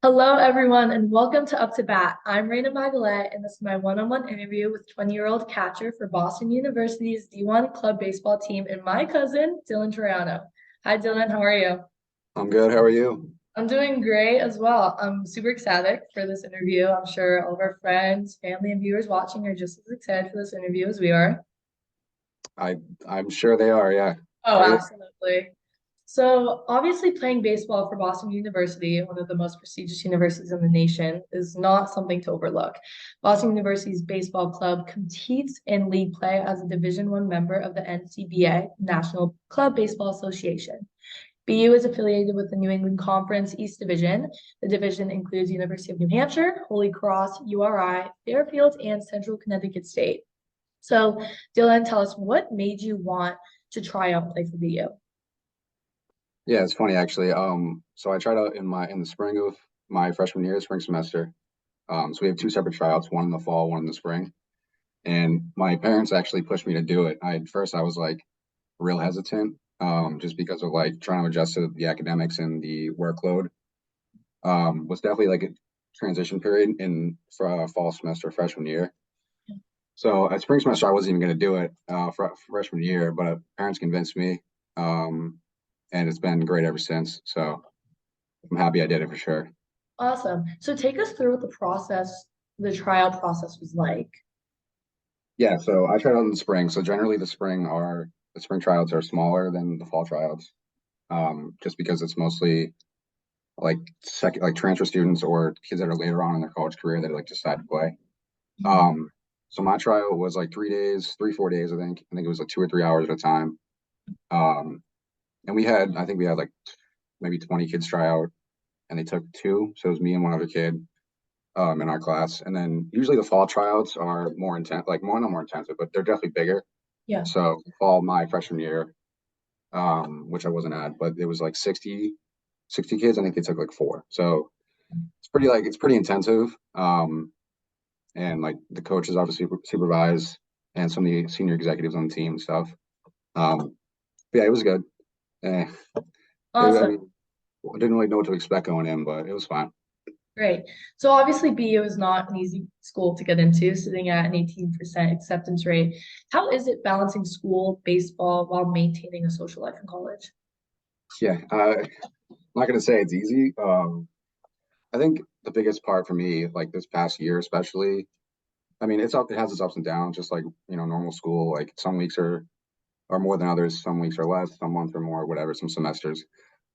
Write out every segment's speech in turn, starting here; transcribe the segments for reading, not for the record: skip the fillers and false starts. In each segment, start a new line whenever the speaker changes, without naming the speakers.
Hello, everyone, and welcome to Up to Bat. I'm Rayna Maggelet, and this is my one-on-one interview with 20-year-old catcher for Boston University's D1 club baseball team and my cousin, Dylan Troiano. Hi, Dylan. How are you?
I'm good. How are you?
I'm doing great as well. I'm super excited for this interview. I'm sure all of our friends, family, and viewers watching are just as excited for this interview as we are.
I I'm sure they are. Yeah.
Oh,
Are you?
absolutely. So, obviously, playing baseball for Boston University, one of the most prestigious universities in the nation, is not something to overlook. Boston University's baseball club competes in league play as a Division One member of the NCBA, National Club Baseball Association. BU is affiliated with the New England Conference East Division. The division includes University of New Hampshire, Holy Cross, URI, Fairfield, and Central Connecticut State. So, Dylan, tell us what made you want to try out and play for BU?
Yeah, it's funny actually. So I tried out in the spring of my freshman year, spring semester. So we have two separate tryouts, one in the fall, one in the spring. And my parents actually pushed me to do it. At first I was like real hesitant, just because of like trying to adjust to the academics and the workload. Was definitely like a transition period in for fall semester freshman year. So at spring semester, I wasn't even going to do it for freshman year, but parents convinced me, um, and it's been great ever since. So I'm happy I did it for sure.
Awesome. So take us through what the trial process was like.
Yeah, so I tried out in the spring. So generally, the spring tryouts are smaller than the fall tryouts, just because it's mostly like transfer students or kids that are later on in their college career that like decide to play.
Mhm.
Um, so my trial was like 3 days, 4 days, I think. I think it was like 2 or 3 hours at a time. Um, and I think we had like maybe 20 kids try out, and they took two. So it was me and one other kid in our class. And then usually the fall tryouts are more intense, like more not more intensive, but they're definitely bigger.
Yeah.
So fall my freshman year, which I wasn't at, but it was like 60 kids. I think they took like four. So it's pretty intensive. And like the coaches obviously supervise and some of the senior executives on the team and stuff. But yeah, it was good. Eh, I
Awesome.
mean, I didn't really know what to expect going in, but it was fine.
Great. So obviously BU is not an easy school to get into, sitting at an 18% acceptance rate. How is it balancing school, baseball, while maintaining a social life in college?
Yeah, I'm not gonna say it's easy. I think the biggest part for me, like this past year, especially, I mean, it has its ups and downs, just like normal school. Like some weeks are more than others, some weeks are less, some months are more, whatever, some semesters.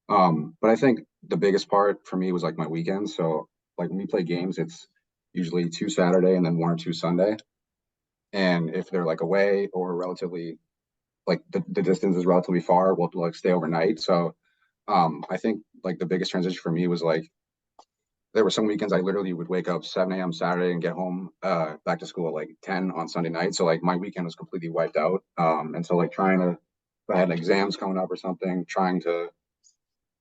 But I think the biggest part for me was like my weekends. So like when we play games, it's usually two Saturday and then one or two Sunday. And if they're like away or relatively like the distance is relatively far, we'll like stay overnight. So I think like the biggest transition for me was like there were some weekends I literally would wake up 7 a.m. Saturday and get home back to school at like 10 on Sunday night. So like my weekend was completely wiped out. And so like trying to if I had exams coming up or something, trying to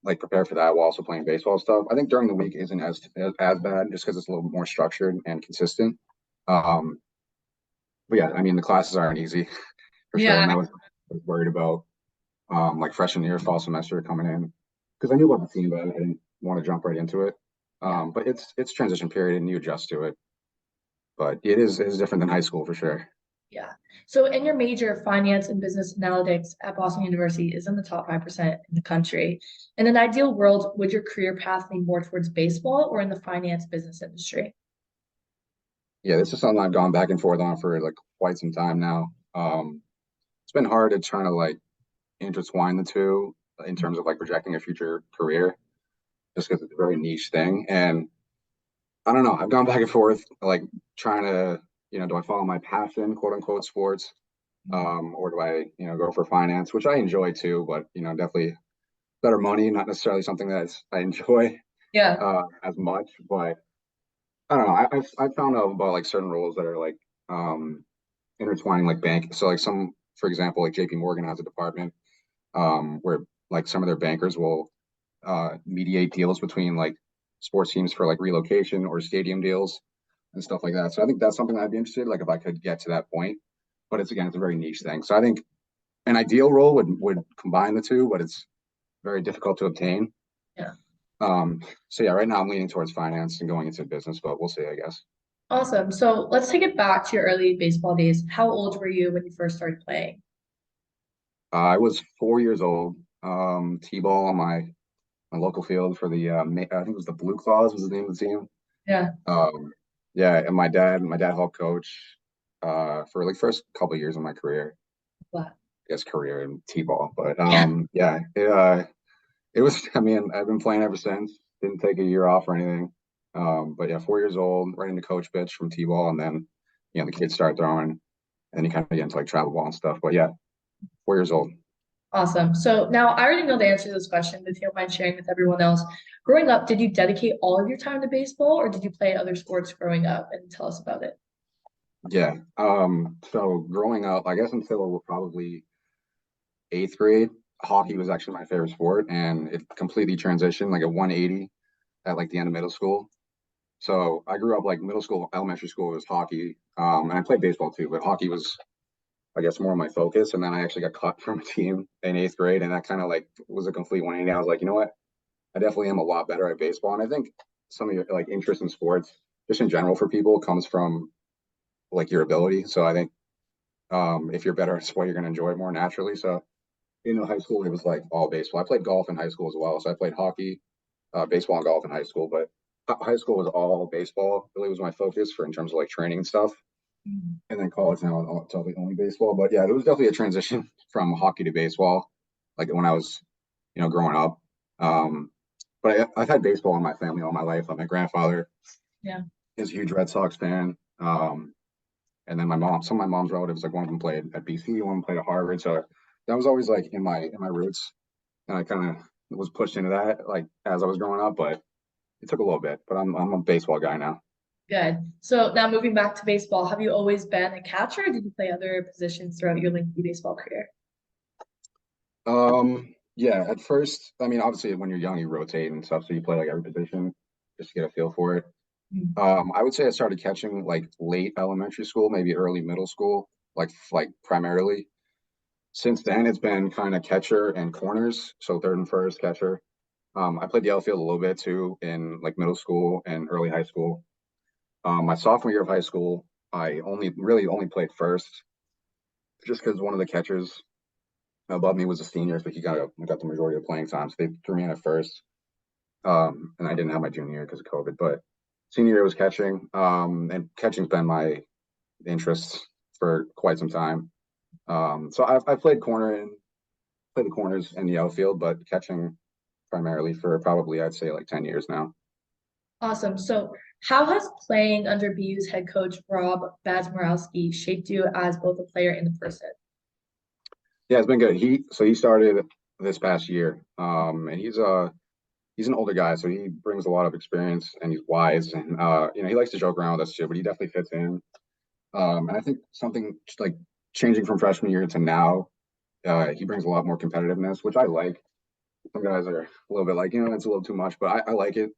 like prepare for that while also playing baseball stuff. I think during the week isn't as bad just because it's a little more structured and consistent. Um, but yeah, I mean the classes aren't easy for sure, and
Yeah.
that was worried about like freshman year, fall semester coming in because I knew about the team, but I didn't want to jump right into it.
Yeah.
But it's transition period and you adjust to it. But it is different than high school for sure.
Yeah. So in your major, finance and business analytics at Boston University is in the top 5% in the country. In an ideal world, would your career path lean more towards baseball or in the finance business industry?
Yeah, this is something I've gone back and forth on for like quite some time now. It's been hard to try to like intertwine the two in terms of like projecting a future career, just because it's a very niche thing. And I don't know, I've gone back and forth, like trying to, do I follow my passion, quote unquote, sports, or do I, go for finance, which I enjoy too, but definitely better money, not necessarily something that I enjoy
Yeah.
as much. But I don't know, I've found out about like certain roles that are like intertwining like bank. So like for example, like JP Morgan has a department where like some of their bankers will mediate deals between like sports teams for like relocation or stadium deals and stuff like that. So I think that's something that I'd be interested in, like if I could get to that point. But it's a very niche thing. So I think an ideal role would combine the two, but it's very difficult to obtain.
Yeah.
So yeah, right now I'm leaning towards finance and going into business, but we'll see, I guess.
Awesome. So let's take it back to your early baseball days. How old were you when you first started playing?
I was 4 years old. T-ball on my local field for I think it was the Blue Claws was the name of the team.
Yeah.
Um, yeah, and my dad helped coach for like first couple of years of my career,
Wow.
I guess career in T-ball. But
Yeah.
yeah, it was. I mean, I've been playing ever since. Didn't take a year off or anything. But yeah, 4 years old, right into coach pitch from T-ball, and then the kids start throwing, and then you kind of get into like travel ball and stuff. But yeah, 4 years old.
Awesome. So now I already know the answer to this question, but if you don't mind sharing with everyone else, growing up, did you dedicate all of your time to baseball or did you play other sports growing up? And tell us about it.
Yeah. So growing up, I guess until probably eighth grade, hockey was actually my favorite sport, and it completely transitioned like a 180 at like the end of middle school. So I grew up like middle school, elementary school was hockey, and I played baseball too, but hockey was, I guess, more of my focus. And then I actually got cut from a team in eighth grade, and that kind of like was a complete 180. I was like, you know what? I definitely am a lot better at baseball, and I think some of your like interest in sports, just in general for people, comes from like your ability. So I think if you're better at sport, you're going to enjoy it more naturally. So high school, it was like all baseball. I played golf in high school as well. So I played hockey, baseball, and golf in high school. But high school was all baseball. Really was my focus for in terms of like training and stuff.
Mhm.
And then college now, it's totally only baseball. But yeah, there was definitely a transition from hockey to baseball, like when I was, growing up. Um, but I've had baseball in my family all my life. Like my grandfather
Yeah.
is a huge Red Sox fan. And then some of my mom's relatives, like one of them played at BC, one of them played at Harvard. So that was always like in my roots, and I kind of was pushed into that like as I was growing up, but it took a little bit. But I'm a baseball guy now.
Good. So now moving back to baseball, have you always been a catcher or did you play other positions throughout your lengthy baseball career?
Yeah, at first, I mean, obviously when you're young, you rotate and stuff, so you play like every position just to get a feel for it.
Mhm.
I would say I started catching like late elementary school, maybe early middle school, like primarily. Since then, it's been kind of catcher and corners, so third and first catcher. I played the outfield a little bit too in like middle school and early high school. My sophomore year of high school, I only played first, just because one of the catchers above me was a senior, so he got the majority of playing time. So they threw me in at first, and I didn't have my junior year because of COVID. But senior year was catching, and catching's been my interest for quite some time. So I've played the corners and the outfield, but catching primarily for probably I'd say like 10 years now.
Awesome. So how has playing under BU's head coach Rob Bazmorowski shaped you as both a player and a person?
Yeah, it's been good. He started this past year, and he's an older guy, so he brings a lot of experience and he's wise, and he likes to joke around with us too, but he definitely fits in. And I think something just like changing from freshman year to now, he brings a lot more competitiveness, which I like. Some guys are a little bit like, it's a little too much, but I like it.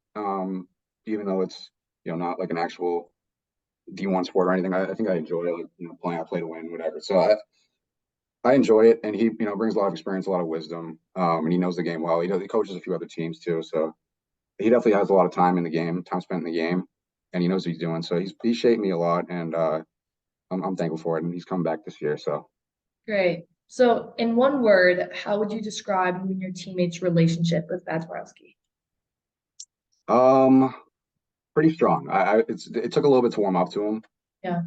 Even though it's not like an actual D1 sport or anything, I think I enjoy it. Like playing, I play to win, whatever. So I enjoy it, and he brings a lot of experience, a lot of wisdom, and he knows the game well. He coaches a few other teams too, so he definitely has a lot of time in the game, time spent in the game, and he knows what he's doing. So he's shaped me a lot, and I'm thankful for it. And he's coming back this year, so
Great. So in one word, how would you describe you and your teammates' relationship with Bazmorowski?
um, pretty strong. It took a little bit to warm up to him
Yeah.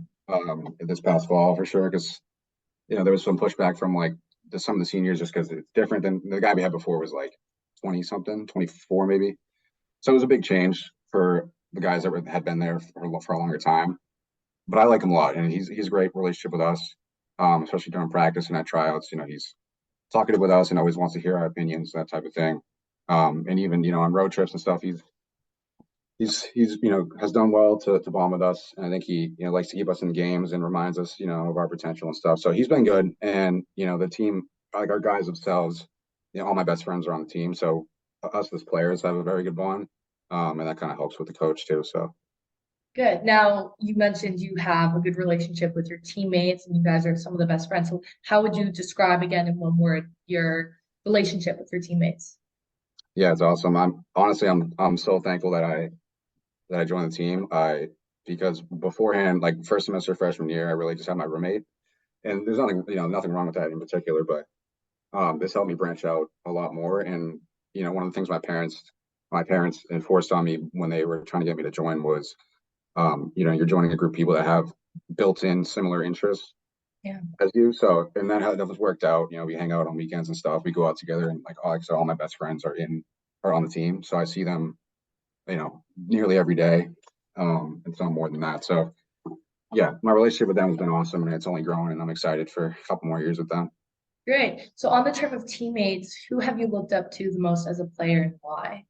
this past fall for sure, because there was some pushback from like some of the seniors just because it's different than the guy we had before was like 20 something, 24 maybe. So it was a big change for the guys that had been there for a longer time. But I like him a lot, and he's a great relationship with us, especially during practice and at tryouts. He's talkative with us and always wants to hear our opinions, that type of thing. And even on road trips and stuff, he's has done well to bond with us, and I think he likes to keep us in games and reminds us of our potential and stuff. So he's been good, and the team, like our guys themselves, all my best friends are on the team, so us as players have a very good bond, and that kind of helps with the coach too. So
Good. Now, you mentioned you have a good relationship with your teammates and you guys are some of the best friends. So how would you describe again in one word your relationship with your teammates?
Yeah, it's awesome. I'm honestly, I'm so thankful that I joined the team. I Because beforehand, like first semester freshman year, I really just had my roommate, and there's nothing, nothing wrong with that in particular, but this helped me branch out a lot more. And one of the things my parents enforced on me when they were trying to get me to join was, you're joining a group of people that have built-in similar interests
Yeah,
as you. So, and that was worked out. We hang out on weekends and stuff. We go out together, and all my best friends are on the team. So I see them, nearly every day, and some more than that. So yeah, my relationship with them has been awesome, and it's only grown, and I'm excited for a couple more years with them.
great. So on the term of teammates, who have you looked up to the most as a player and why?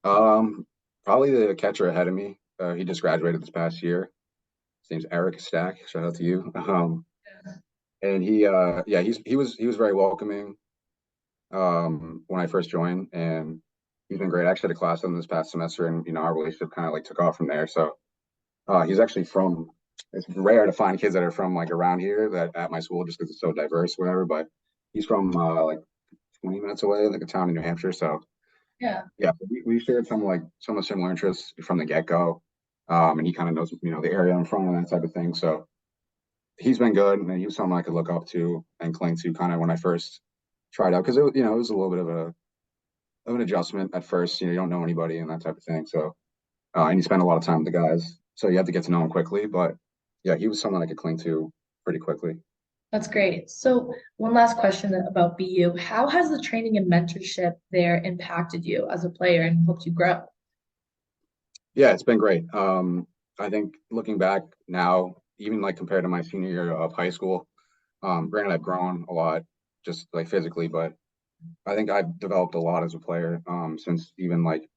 Um, Probably the catcher ahead of me. He just graduated this past year. His name's Eric Stack. Shout out to you. And yeah, he was very welcoming when I first joined, and he's been great. I actually had a class with him this past semester, and our relationship kind of like took off from there. So he's actually from. It's rare to find kids that are from like around here that at my school just because it's so diverse, whatever. But he's from like 20 minutes away, like a town in New Hampshire. So
Yeah,
yeah, we shared some of similar interests from the get go, and he kind of knows the area I'm from and that type of thing. So he's been good, and he was someone I could look up to and cling to kind of when I first tried out because it was a little bit of an adjustment at first. You don't know anybody and that type of thing. So and you spend a lot of time with the guys, so you have to get to know him quickly. But yeah, he was someone I could cling to pretty quickly.
that's great. So one last question about BU. How has the training and mentorship there impacted you as a player and helped you grow?
Yeah, it's been great. I think looking back now, even like compared to my senior year of high school, granted I've grown a lot just like physically, but I think I've developed a lot as a player since even like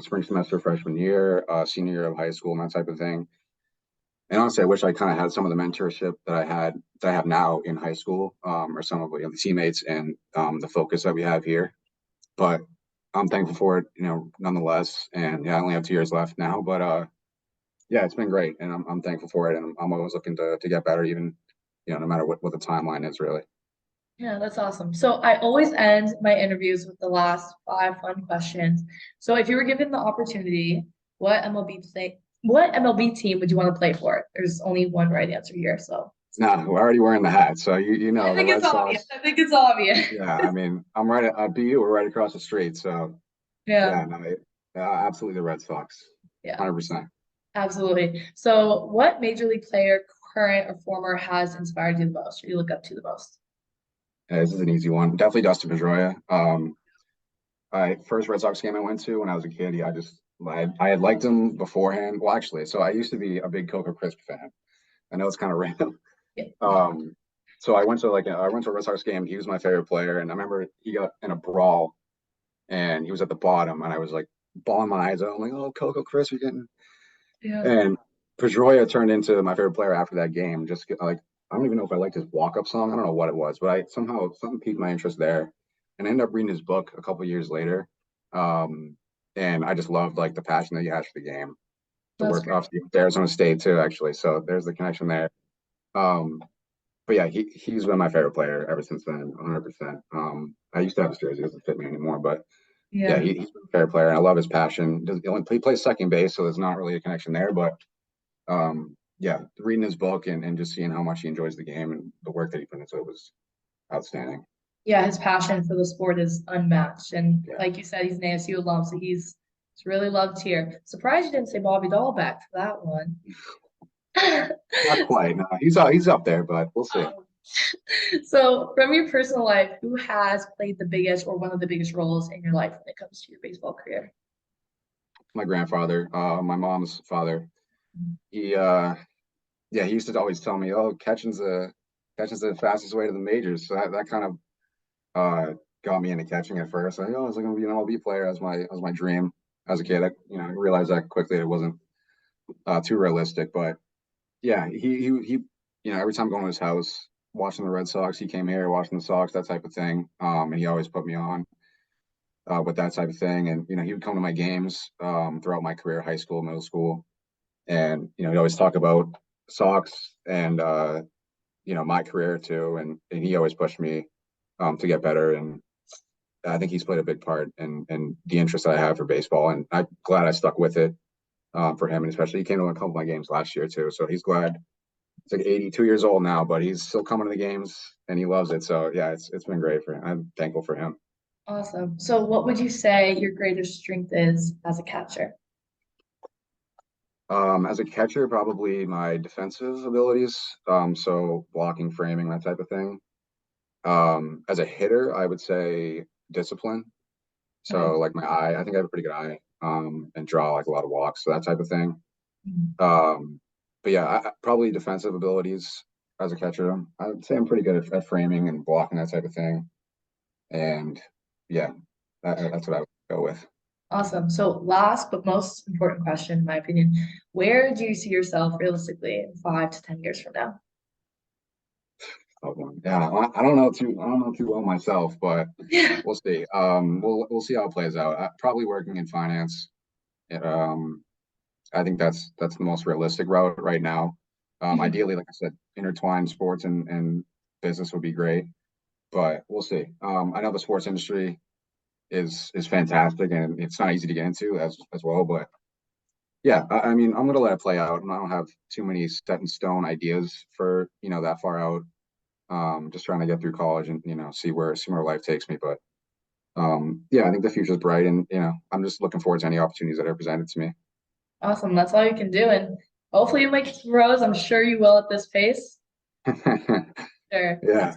spring semester freshman year, senior year of high school, and that type of thing. And honestly, I wish I kind of had some of the mentorship that I have now in high school, or some of the teammates and the focus that we have here. But I'm thankful for it, nonetheless. And yeah, I only have 2 years left now, but yeah, it's been great, and I'm thankful for it, and I'm always looking to get better, even no matter what the timeline is, really.
Yeah, that's awesome. So I always end my interviews with the last five fun questions. So if you were given the opportunity, what MLB team would you want to play for? There's only one right answer here, so
Now we're already wearing the hat, so you
I
know the
think it's
Red
obvious.
Sox.
I think it's obvious.
Yeah, I mean, I'm right at BU. We're right across the street, so
Yeah,
yeah, no, absolutely the Red Sox,
yeah,
100%.
absolutely. So what major league player, current or former, has inspired you the most or you look up to the most?
This is an easy one. Definitely Dustin Pedroia. I first Red Sox game I went to when I was a kid. Yeah, I had liked him beforehand. Well, actually, so I used to be a big Coco Crisp fan. I know it's kind of random.
Yeah.
So I went to a Red Sox game. He was my favorite player, and I remember he got in a brawl, and he was at the bottom, and I was like bawling my eyes out. I'm like, "Oh, Coco Crisp, you're getting."
Yeah.
And Pedroia turned into my favorite player after that game. Just like I don't even know if I liked his walk-up song. I don't know what it was, but I somehow something piqued my interest there, and I ended up reading his book a couple years later. Um, and I just loved like the passion that he has for the game. The
That's
work
great.
obviously with Arizona State too, actually. So there's the connection there. Um, but yeah, he's been my favorite player ever since then, 100%. I used to have his jersey; it doesn't fit me anymore, but yeah,
Yeah.
he's been a fair player, and I love his passion. He plays second base, so there's not really a connection there. But yeah, reading his book and just seeing how much he enjoys the game and the work that he put into it was outstanding.
Yeah, his passion for the sport is unmatched. And
Yeah,
like you said, he's an ASU alum, so he's really loved here. Surprised you didn't say Bobby Dahlbeck for that one.
not quite. No, he's up there, but we'll see.
Um, so, from your personal life, who has played the biggest or one of the biggest roles in your life when it comes to your baseball career?
My grandfather, my mom's father, he yeah, he used to always tell me, "Oh, catching's the fastest way to the majors." So that kind of got me into catching at first. I was going to be an MLB player as my dream as a kid. I realized that quickly it wasn't too realistic, but yeah, he every time going to his house, watching the Red Sox, he came here watching the Sox, that type of thing. And he always put me on with that type of thing. And he would come to my games throughout my career, high school, middle school, and he'd always talk about Sox and my career too. And he always pushed me to get better. And I think he's played a big part in the interest that I have for baseball, and I'm glad I stuck with it for him, and especially he came to a couple of my games last year too. So he's glad. He's like 82 years old now, but he's still coming to the games and he loves it. So yeah, it's been great for him. I'm thankful for him.
Awesome. So what would you say your greatest strength is as a catcher?
As a catcher, probably my defensive abilities. So blocking, framing, that type of thing. As a hitter, I would say discipline.
Okay.
So like my eye, I think I have a pretty good eye. And draw like a lot of walks, so that type of thing.
Mhm.
Um, but yeah, probably defensive abilities as a catcher. I would say I'm pretty good at framing and blocking that type of thing. And yeah, that's what I would go with.
Awesome. So last but most important question, in my opinion, where do you see yourself realistically in 5 to 10 years from now?
Yeah, I don't know too well myself, but
Yeah.
we'll see. We'll see how it plays out. Probably working in finance. Um, I think that's the most realistic route right now.
Mhm.
Ideally, like I said, intertwined sports and business would be great, but we'll see. I know the sports industry is fantastic and it's not easy to get into as well, but yeah, I mean, I'm gonna let it play out, and I don't have too many set in stone ideas for that far out. Just trying to get through college and see where life takes me. But yeah, I think the future's bright, and I'm just looking forward to any opportunities that are presented to me.
Awesome. That's all you can do. And hopefully you make throws. I'm sure you will at this pace. Sure.
Yeah,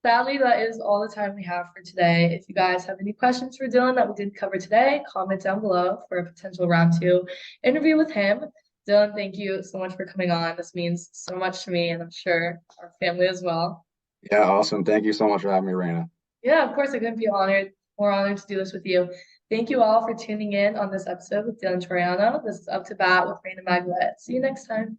Sadly, that is all the time we have for today. If you guys have any questions for Dylan that we didn't cover today, comment down below for a potential round 2 interview with him. Dylan, thank you so much for coming on. This means so much to me, and I'm sure our family as well.
yeah, awesome. Thank you so much for having me, Raina.
Yeah, of course, I couldn't be more honored to do this with you. Thank you all for tuning in on this episode with Dylan Troiano. This is Up to Bat with Rayna Maggelet. See you next time.